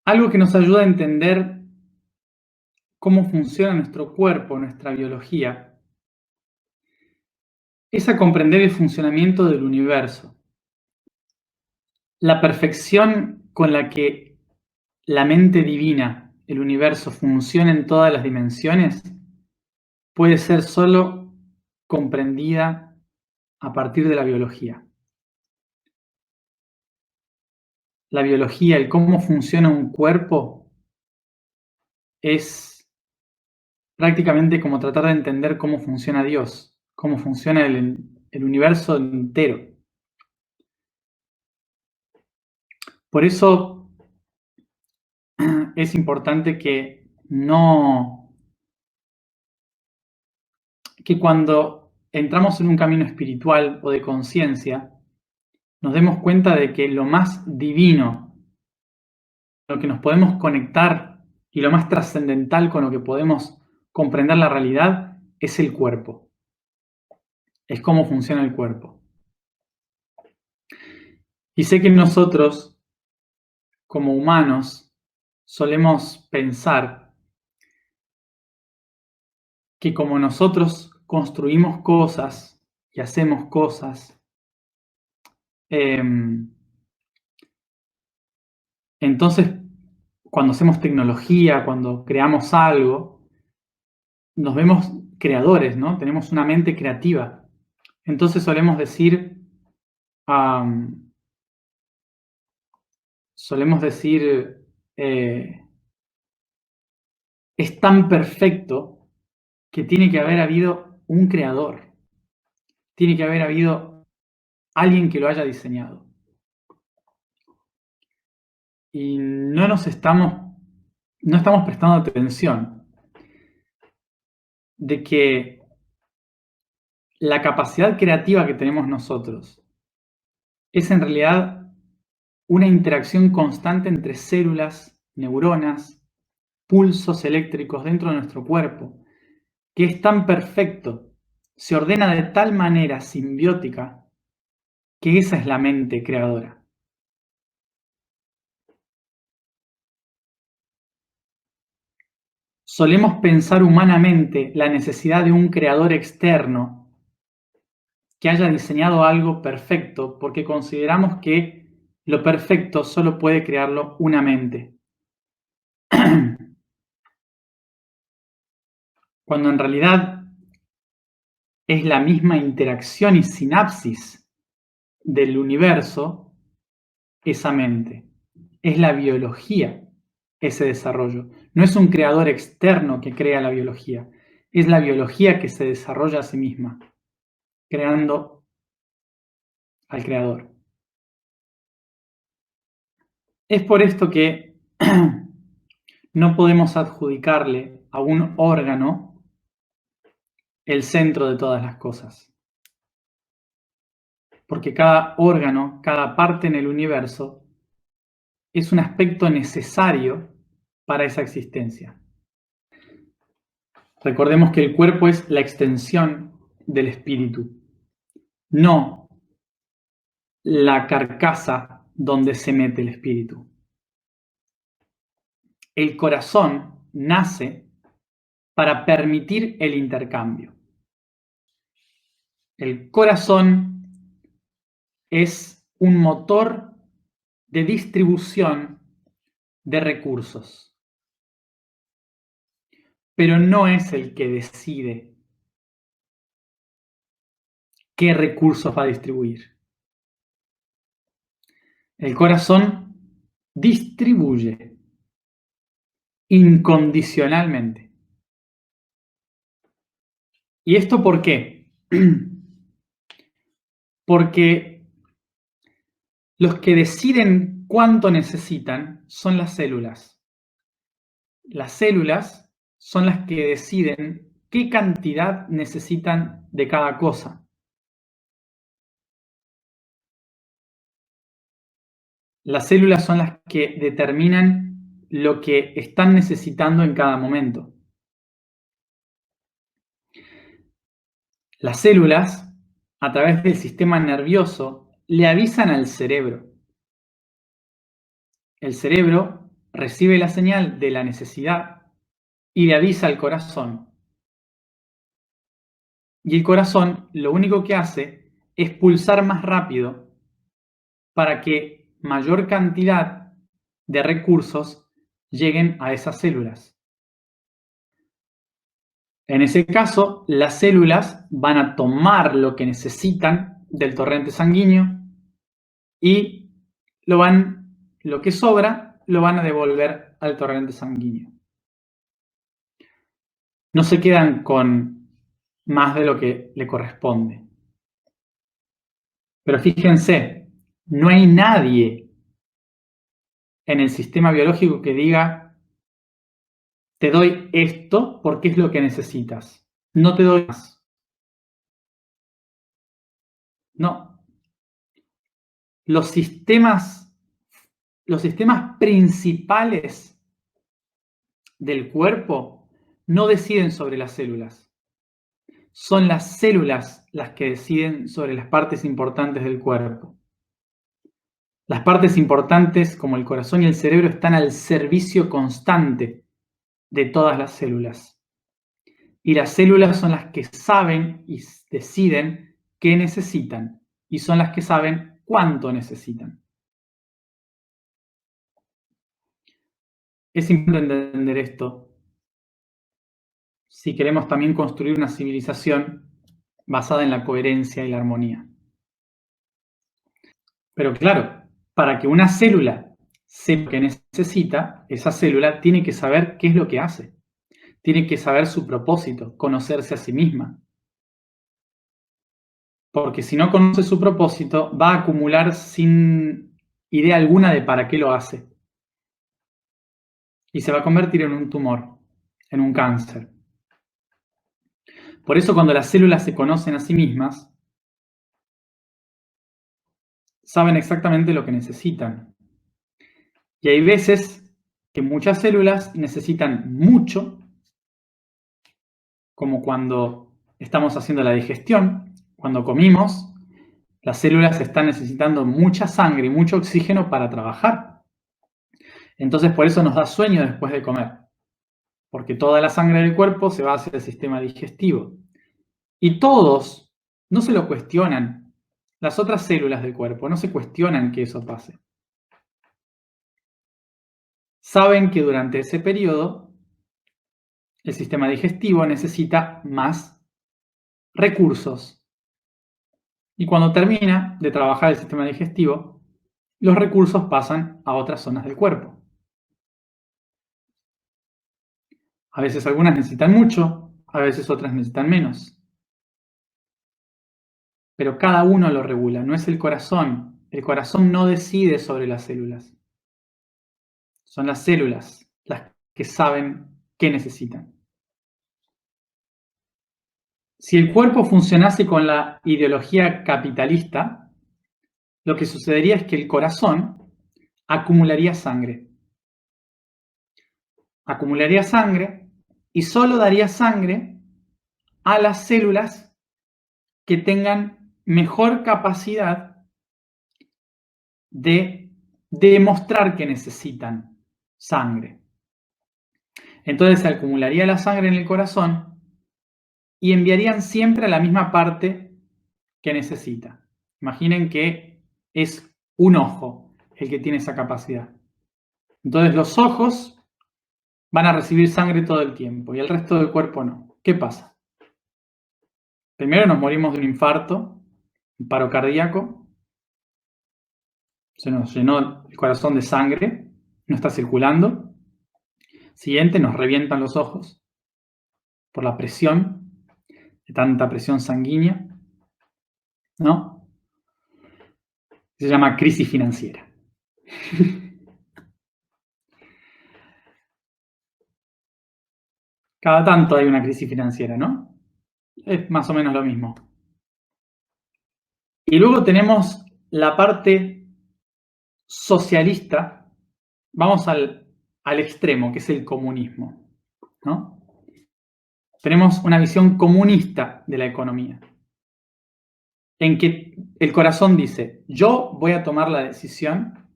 Algo que nos ayuda a entender cómo funciona nuestro cuerpo, nuestra biología, es a comprender el funcionamiento del universo. La perfección con la que la mente divina, el universo, funciona en todas las dimensiones, puede ser solo comprendida a partir de la biología. La biología, el cómo funciona un cuerpo, es prácticamente como tratar de entender cómo funciona Dios, cómo funciona el universo entero. Por eso es importante que cuando entramos en un camino espiritual o de conciencia, nos demos cuenta de que lo más divino, lo que nos podemos conectar y lo más trascendental con lo que podemos comprender la realidad es el cuerpo. Es cómo funciona el cuerpo. Y sé que nosotros, como humanos, solemos pensar que como nosotros construimos cosas y hacemos cosas, entonces cuando hacemos tecnología, cuando creamos algo, nos vemos creadores, ¿no? Tenemos una mente creativa. Entonces solemos decir, es tan perfecto que tiene que haber habido un creador, tiene que haber habido alguien que lo haya diseñado. Y no estamos prestando atención de que la capacidad creativa que tenemos nosotros es en realidad una interacción constante entre células, neuronas, pulsos eléctricos dentro de nuestro cuerpo, que es tan perfecto, se ordena de tal manera simbiótica, que esa es la mente creadora. Solemos pensar humanamente la necesidad de un creador externo que haya diseñado algo perfecto, porque consideramos que lo perfecto solo puede crearlo una mente. Cuando en realidad es la misma interacción y sinapsis del universo, esa mente. Es la biología ese desarrollo. No es un creador externo que crea la biología, es la biología que se desarrolla a sí misma, creando al creador. Es por esto que no podemos adjudicarle a un órgano el centro de todas las cosas. Porque cada órgano, cada parte en el universo, es un aspecto necesario para esa existencia. Recordemos que el cuerpo es la extensión del espíritu, no la carcasa donde se mete el espíritu. El corazón nace para permitir el intercambio. El corazón es un motor de distribución de recursos, pero no es el que decide qué recursos va a distribuir. El corazón distribuye incondicionalmente. ¿Y esto por qué? Porque los que deciden cuánto necesitan son las células. Las células son las que deciden qué cantidad necesitan de cada cosa. Las células son las que determinan lo que están necesitando en cada momento. Las células, a través del sistema nervioso, le avisan al cerebro. El cerebro recibe la señal de la necesidad y le avisa al corazón. Y el corazón lo único que hace es pulsar más rápido para que mayor cantidad de recursos lleguen a esas células. En ese caso, las células van a tomar lo que necesitan del torrente sanguíneo y lo que sobra lo van a devolver al torrente sanguíneo. No se quedan con más de lo que le corresponde. Pero fíjense, no hay nadie en el sistema biológico que diga, te doy esto porque es lo que necesitas. No te doy más. No. Los sistemas principales del cuerpo no deciden sobre las células. Son las células las que deciden sobre las partes importantes del cuerpo. Las partes importantes, como el corazón y el cerebro, están al servicio constante de todas las células. Y las células son las que saben y deciden qué necesitan, y son las que saben cuánto necesitan. Es importante entender esto si queremos también construir una civilización basada en la coherencia y la armonía. Pero claro, para que una célula sepa lo que necesita, esa célula tiene que saber qué es lo que hace. Tiene que saber su propósito, conocerse a sí misma. Porque si no conoce su propósito, va a acumular sin idea alguna de para qué lo hace. Y se va a convertir en un tumor, en un cáncer. Por eso cuando las células se conocen a sí mismas, saben exactamente lo que necesitan. Y hay veces que muchas células necesitan mucho, como cuando estamos haciendo la digestión, cuando comimos, las células están necesitando mucha sangre y mucho oxígeno para trabajar. Entonces por eso nos da sueño después de comer, porque toda la sangre del cuerpo se va hacia el sistema digestivo. Y todos no se lo cuestionan. Las otras células del cuerpo no se cuestionan que eso pase. Saben que durante ese periodo el sistema digestivo necesita más recursos. Y cuando termina de trabajar el sistema digestivo, los recursos pasan a otras zonas del cuerpo. A veces algunas necesitan mucho, a veces otras necesitan menos. Pero cada uno lo regula, no es el corazón. El corazón no decide sobre las células. Son las células las que saben qué necesitan. Si el cuerpo funcionase con la ideología capitalista, lo que sucedería es que el corazón acumularía sangre. Acumularía sangre y solo daría sangre a las células que tengan mejor capacidad de demostrar que necesitan sangre. Entonces se acumularía la sangre en el corazón y enviarían siempre a la misma parte que necesita. Imaginen que es un ojo el que tiene esa capacidad. Entonces los ojos van a recibir sangre todo el tiempo y el resto del cuerpo no. ¿Qué pasa? Primero nos morimos de un infarto, un paro cardíaco, se nos llenó el corazón de sangre, no está circulando. Siguiente, nos revientan los ojos por la presión, de tanta presión sanguínea, ¿no? Se llama crisis financiera. Cada tanto hay una crisis financiera, ¿no? Es más o menos lo mismo. Y luego tenemos la parte socialista, vamos al extremo, que es el comunismo, ¿no? Tenemos una visión comunista de la economía, en que el corazón dice, yo voy a tomar la decisión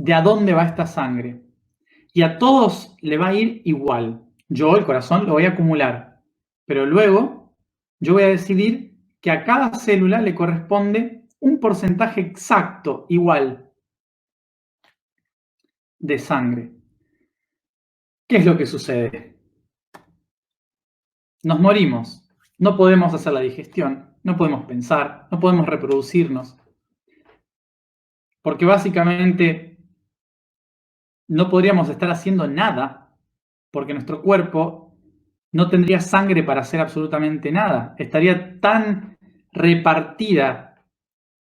de a dónde va esta sangre. Y a todos le va a ir igual. Yo, el corazón, lo voy a acumular. Pero luego yo voy a decidir que a cada célula le corresponde un porcentaje exacto, igual, de sangre. ¿Qué es lo que sucede? Nos morimos. No podemos hacer la digestión, no podemos pensar, no podemos reproducirnos. Porque básicamente no podríamos estar haciendo nada, porque nuestro cuerpo no tendría sangre para hacer absolutamente nada. Estaría tan repartida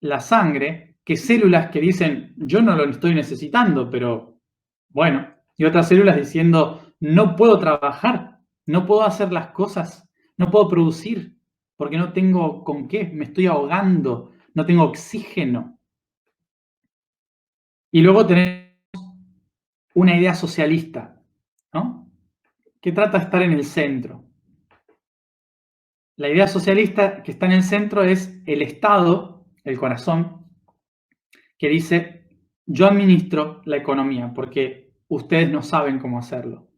la sangre que células que dicen, yo no lo estoy necesitando, pero bueno, y otras células diciendo, no puedo trabajar, no puedo hacer las cosas, no puedo producir, porque no tengo con qué, me estoy ahogando, no tengo oxígeno. Y luego tenemos una idea socialista, ¿no? Que trata de estar en el centro. La idea socialista que está en el centro es el Estado, el corazón, que dice, yo administro la economía porque ustedes no saben cómo hacerlo.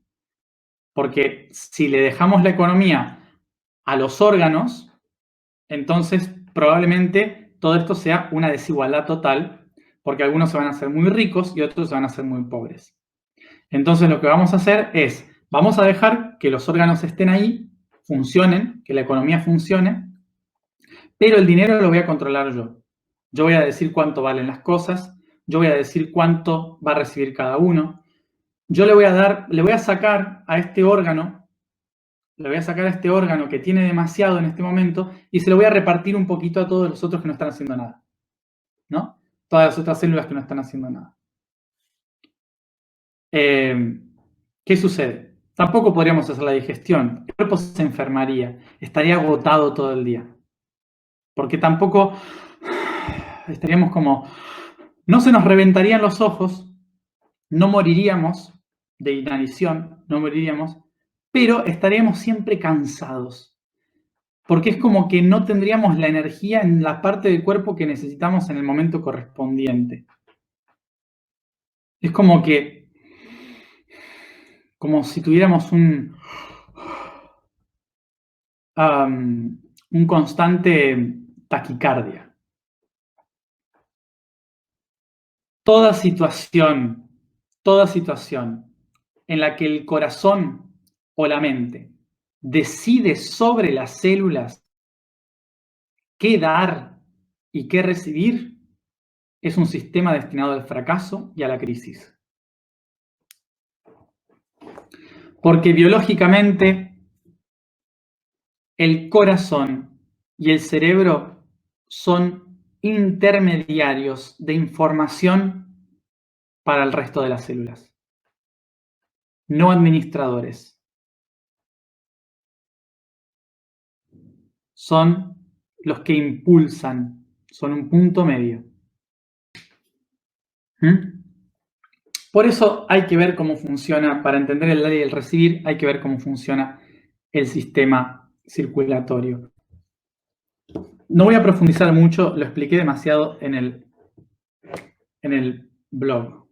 Porque si le dejamos la economía a los órganos, entonces probablemente todo esto sea una desigualdad total, porque algunos se van a hacer muy ricos y otros se van a hacer muy pobres. Entonces lo que vamos a hacer es, vamos a dejar que los órganos estén ahí, funcionen, que la economía funcione, pero el dinero lo voy a controlar yo. Yo voy a decir cuánto valen las cosas, yo voy a decir cuánto va a recibir cada uno. Yo le voy a sacar a este órgano, que tiene demasiado en este momento y se lo voy a repartir un poquito a todos los otros que no están haciendo nada, ¿no? Todas las otras células que no están haciendo nada. ¿Qué sucede? Tampoco podríamos hacer la digestión. El cuerpo se enfermaría, estaría agotado todo el día. Porque tampoco estaríamos como... No se nos reventarían los ojos, no moriríamos de inanición, no moriríamos, pero estaríamos siempre cansados. Porque es como que no tendríamos la energía en la parte del cuerpo que necesitamos en el momento correspondiente. Es como que, como si tuviéramos un constante taquicardia. Toda situación en la que el corazón o la mente decide sobre las células qué dar y qué recibir, es un sistema destinado al fracaso y a la crisis. Porque biológicamente el corazón y el cerebro son intermediarios de información para el resto de las células, no administradores. Son los que impulsan, son un punto medio. Por eso hay que ver cómo funciona, para entender el dar y el recibir, hay que ver cómo funciona el sistema circulatorio. No voy a profundizar mucho, lo expliqué demasiado en el blog.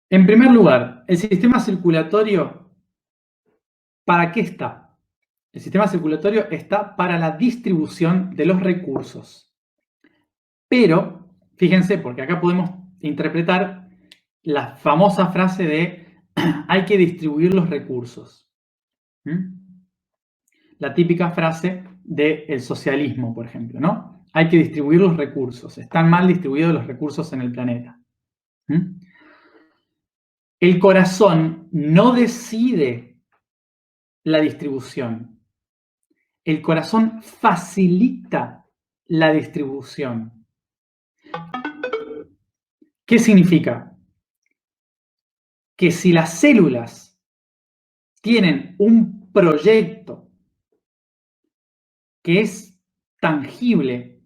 En primer lugar, el sistema circulatorio, ¿para qué está? El sistema circulatorio está para la distribución de los recursos. Pero, fíjense, porque acá podemos interpretar la famosa frase de hay que distribuir los recursos. La típica frase del socialismo, por ejemplo, ¿no? Hay que distribuir los recursos. Están mal distribuidos los recursos en el planeta. El corazón no decide la distribución. El corazón facilita la distribución. ¿Qué significa? Que si las células tienen un proyecto que es tangible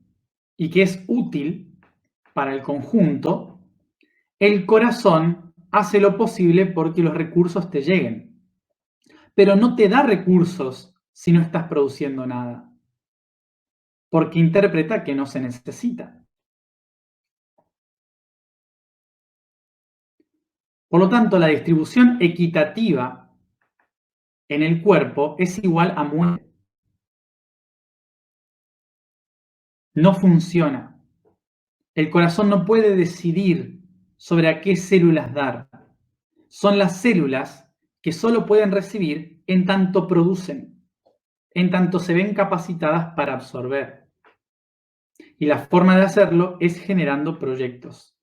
y que es útil para el conjunto, el corazón hace lo posible porque los recursos te lleguen. Pero no te da recursos si no estás produciendo nada, porque interpreta que no se necesita. Por lo tanto, la distribución equitativa en el cuerpo es igual a muerte. No funciona. El corazón no puede decidir sobre a qué células dar. Son las células que solo pueden recibir en tanto producen, en tanto se ven capacitadas para absorber. Y la forma de hacerlo es generando proyectos.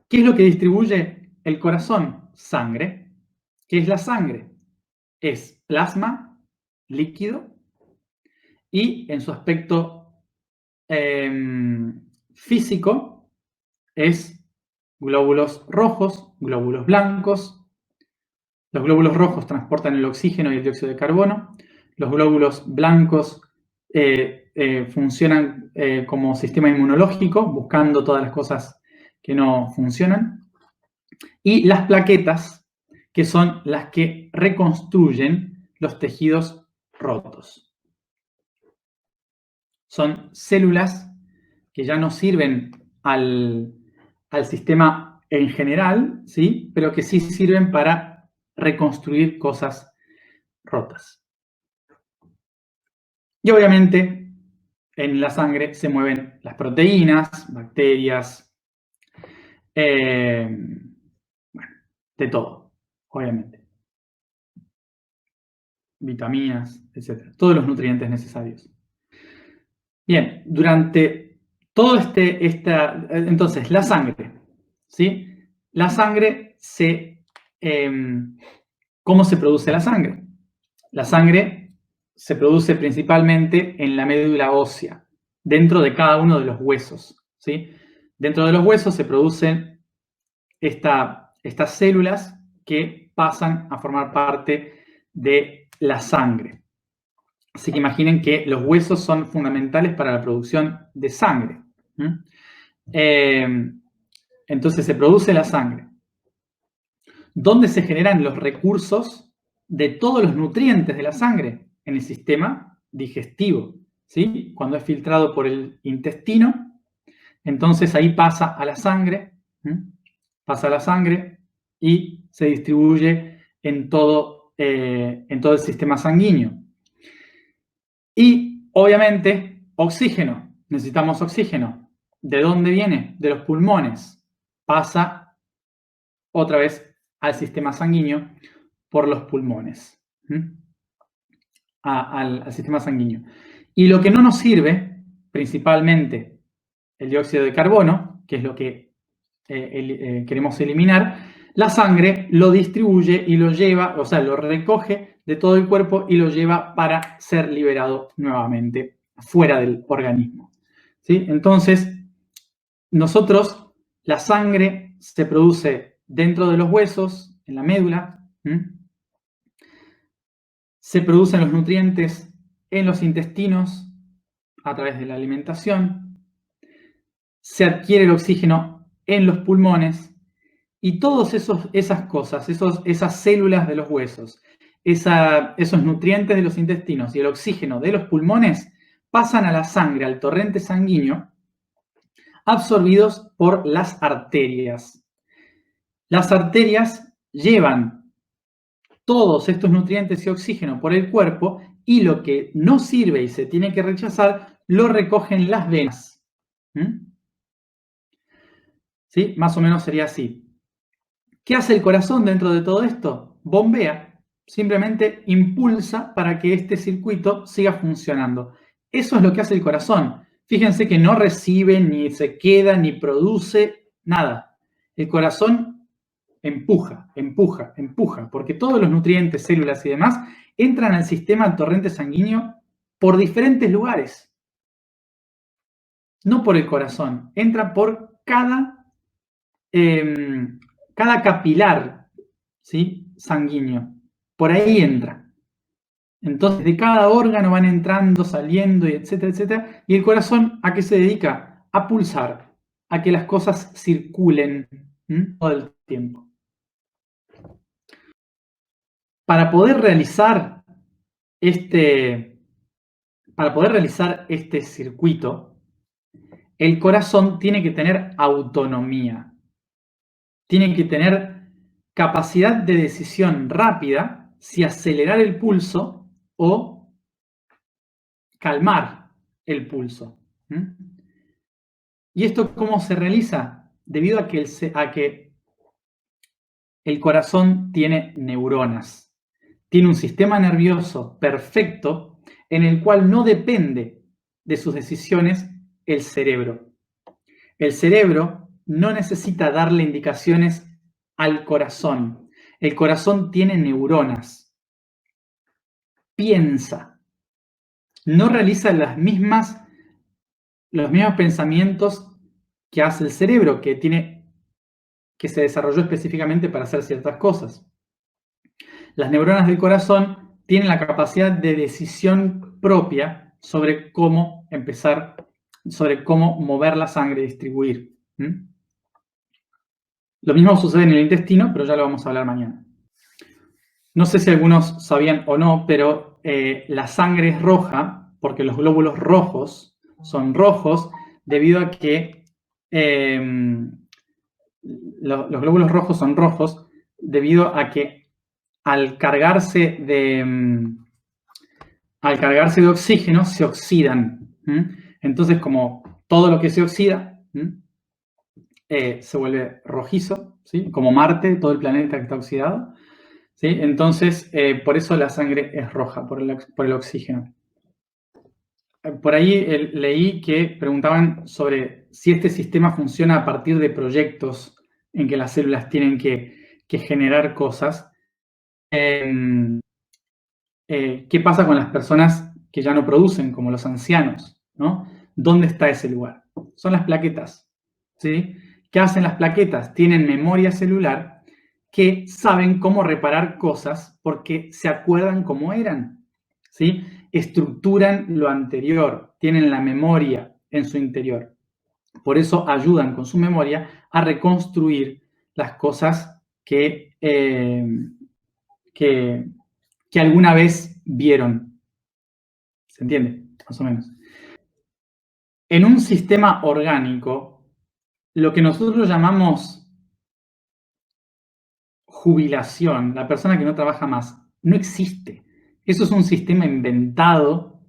¿Qué es lo que distribuye el corazón? Sangre. ¿Qué es la sangre? Es plasma, líquido, y en su aspecto físico es glóbulos rojos, glóbulos blancos. Los glóbulos rojos transportan el oxígeno y el dióxido de carbono. Los glóbulos blancos funcionan como sistema inmunológico, buscando todas las cosas que no funcionan. Y las plaquetas, que son las que reconstruyen los tejidos rotos. Son células que ya no sirven al sistema en general, ¿sí? Pero que sí sirven para reconstruir cosas rotas. Y obviamente en la sangre se mueven las proteínas, bacterias, bueno, de todo, obviamente. Vitaminas, etc. Todos los nutrientes necesarios. Bien, durante todo entonces, la sangre, ¿sí? La sangre ¿cómo se produce la sangre? La sangre se produce principalmente en la médula ósea, dentro de cada uno de los huesos, ¿sí? Dentro de los huesos se producen estas células que pasan a formar parte de la sangre. Así que imaginen que los huesos son fundamentales para la producción de sangre. Entonces se produce la sangre. ¿Dónde se generan los recursos de todos los nutrientes de la sangre? En el sistema digestivo, ¿sí? Cuando es filtrado por el intestino, entonces ahí pasa a la sangre, pasa a la sangre y se distribuye en todo el sistema sanguíneo. Y obviamente oxígeno, necesitamos oxígeno. ¿De dónde viene? De los pulmones. Pasa otra vez al sistema sanguíneo por los pulmones, al sistema sanguíneo. Y lo que no nos sirve, principalmente el dióxido de carbono, que es lo que queremos eliminar, la sangre lo distribuye y lo lleva, o sea, lo recoge de todo el cuerpo y lo lleva para ser liberado nuevamente fuera del organismo, ¿sí? Entonces, nosotros, la sangre se produce dentro de los huesos, en la médula, se producen los nutrientes en los intestinos a través de la alimentación, se adquiere el oxígeno en los pulmones y todas esas cosas, esas células de los huesos, esos nutrientes de los intestinos y el oxígeno de los pulmones pasan a la sangre, al torrente sanguíneo, absorbidos por las arterias. Las arterias llevan todos estos nutrientes y oxígeno por el cuerpo y lo que no sirve y se tiene que rechazar lo recogen las venas. ¿Sí? Más o menos sería así. ¿Qué hace el corazón dentro de todo esto? Bombea, simplemente impulsa para que este circuito siga funcionando. Eso es lo que hace el corazón. Fíjense que no recibe, ni se queda, ni produce nada. El corazón empuja, empuja, empuja, porque todos los nutrientes, células y demás entran al sistema torrente sanguíneo por diferentes lugares. No por el corazón, entra por cada capilar, ¿sí? Sanguíneo. Por ahí entra. Entonces, de cada órgano van entrando, saliendo, y etcétera, etcétera. ¿Y el corazón a qué se dedica? A pulsar, a que las cosas circulen todo el tiempo. Para poder realizar este circuito, el corazón tiene que tener autonomía. tiene que tener capacidad de decisión rápida si acelerar el pulso o calmar el pulso. ¿Y esto cómo se realiza? Debido a que el corazón tiene neuronas. Tiene un sistema nervioso perfecto en el cual no depende de sus decisiones el cerebro. El cerebro no necesita darle indicaciones al corazón. El corazón tiene neuronas. Piensa. No realiza los mismos pensamientos que hace el cerebro, que se desarrolló específicamente para hacer ciertas cosas. Las neuronas del corazón tienen la capacidad de decisión propia sobre cómo mover la sangre y distribuir. Lo mismo sucede en el intestino, pero ya lo vamos a hablar mañana. No sé si algunos sabían o no, pero la sangre es roja porque los glóbulos rojos son rojos debido a que los glóbulos rojos son rojos debido a que al cargarse de oxígeno se oxidan. Entonces, como todo lo que se oxida se vuelve rojizo, ¿sí? Como Marte, todo el planeta que está oxidado. ¿Sí? Entonces, por eso la sangre es roja, por el oxígeno. Por ahí leí que preguntaban sobre si este sistema funciona a partir de proyectos en que las células tienen que generar cosas. ¿Qué pasa con las personas que ya no producen, como los ancianos? ¿No? ¿Dónde está ese lugar? Son las plaquetas. ¿Sí? ¿Qué hacen las plaquetas? Tienen memoria celular que saben cómo reparar cosas porque se acuerdan cómo eran. ¿Sí? Estructuran lo anterior, tienen la memoria en su interior. Por eso ayudan con su memoria a reconstruir las cosas que alguna vez vieron. ¿Se entiende? Más o menos. En un sistema orgánico, lo que nosotros llamamos jubilación, la persona que no trabaja más, no existe. Eso es un sistema inventado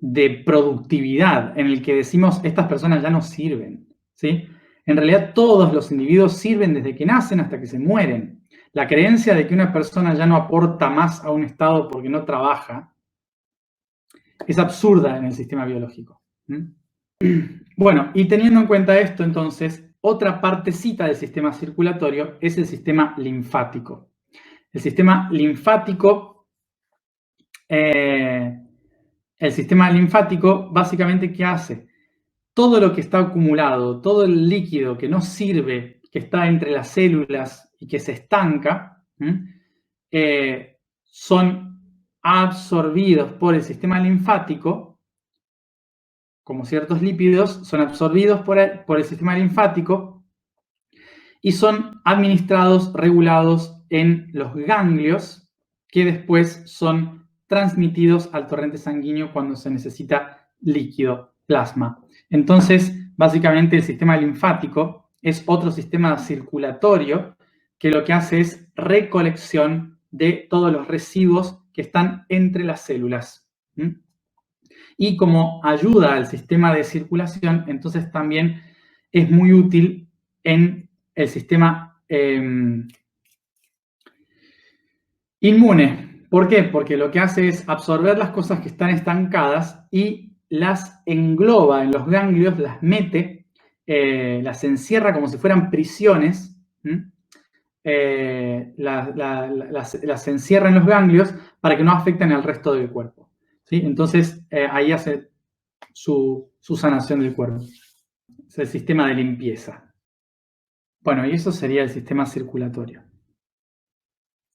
de productividad en el que decimos estas personas ya no sirven, ¿sí? En realidad todos los individuos sirven desde que nacen hasta que se mueren. La creencia de que una persona ya no aporta más a un estado porque no trabaja es absurda en el sistema biológico. Bueno, y teniendo en cuenta esto, entonces, otra partecita del sistema circulatorio es el sistema linfático. El sistema linfático, básicamente, ¿qué hace? Todo lo que está acumulado, todo el líquido que no sirve, que está entre las células y que se estanca, son absorbidos por el sistema linfático, como ciertos lípidos, son absorbidos por el sistema linfático y son administrados, regulados en los ganglios, que después son transmitidos al torrente sanguíneo cuando se necesita líquido, plasma. Entonces, básicamente el sistema linfático es otro sistema circulatorio que lo que hace es recolección de todos los residuos que están entre las células. Y como ayuda al sistema de circulación, entonces también es muy útil en el sistema inmune. ¿Por qué? Porque lo que hace es absorber las cosas que están estancadas y las engloba en los ganglios, las mete, las encierra como si fueran prisiones, las encierra en los ganglios para que no afecten al resto del cuerpo. ¿Sí? Entonces, ahí hace su sanación del cuerpo. Es el sistema de limpieza. Bueno, y eso sería el sistema circulatorio.